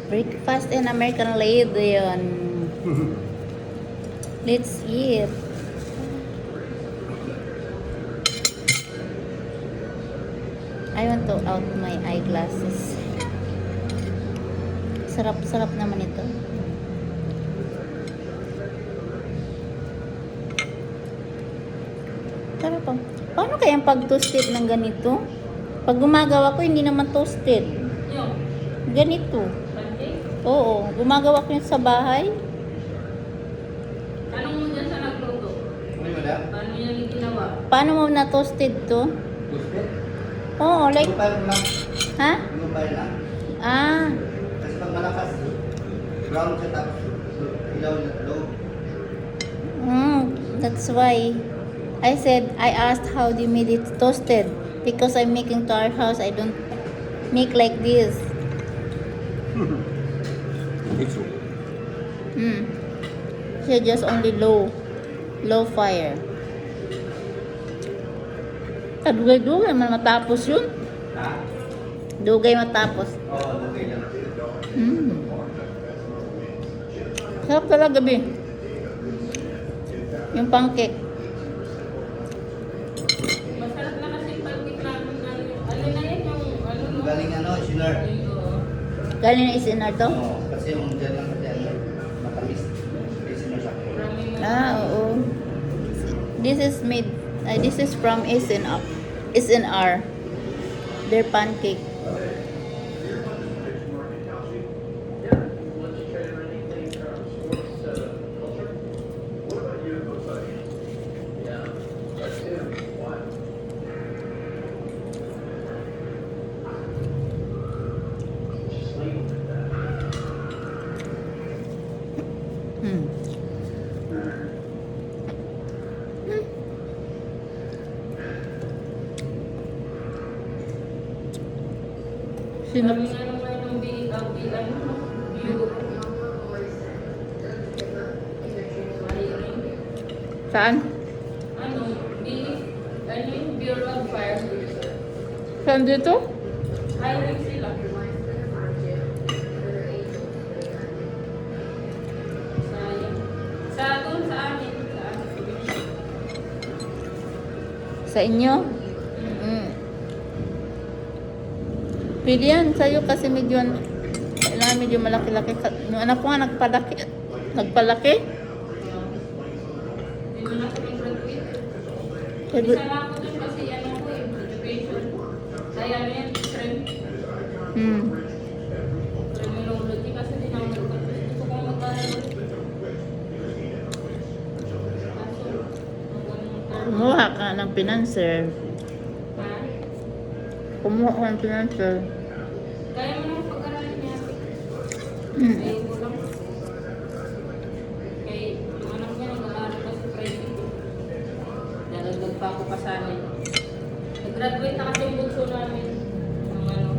Breakfast in American lady yun. Let's eat. I want to out my eyeglasses. Sarap-sarap naman ito. Sarap pa. Paano kayang pag-toasted ng ganito? Pag gumagawa ko, hindi naman toasted. Ganito. Oo. Gumagawa ko yun sa bahay. Tanong mo dyan sa nagluto. Paano yan ginawa? Paano mo na-toasted to? Gusto? Oo, like... Lupay mo lang. Ha? Lupay lang. Ah. Kasi pag malakas, brown siya tapos ilaw niya low. That's why I said, I asked how they made it toasted. Because I'm making to our house, I don't make like this. It's So just only low fire. Dugay-dugay man matapos yun. Ha? Dugay matapos. Oo, lugay lang. Sarap talaga, Bi. Yung pancake. Masarap na kasi pag-tip namin ano na yan yung ano no? Galing Sinner. Galing na isinar to? Oo, kasi yung dyan lang kasi matamis. Kasi Sinner sa Oo. This is made, this is from SNR. Their pancake. Sino? Kami nga naman yung view. Saan? Ano yung Bureau of Fire. Saan dito? Hiring sila. Sayang. Sa amin. Sa inyo? Pwede yan sa'yo kasi medyo, kailangan medyo malaki-laki. Yung anak ko nga nagpalaki. Hindi mo na kami graduate. Kaya- Isa lang ako dun kasi ano ko education. Kaya ano yan, trend. Criminology kasi din ako nagpapalaki. Gusto kong mag-aral. Kumuha ka ng financer. Ha? Kumuha ka ng financer. Kaya mo nang pag-aralin niya. Kaya mo lang. Kaya yung anak niya nag-aaral pa sa private. Nalagdag pa ako pa sa amin. Nag-graduate na kasi yung bunso namin. Ng ano.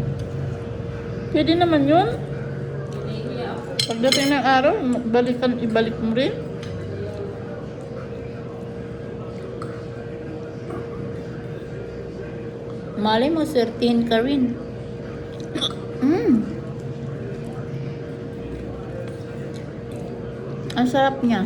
Pwede naman yun. Hinihiya ako. Pagdating ng araw, ibalik mo rin. Malay mo, certain ka rin. Ang sarap niya.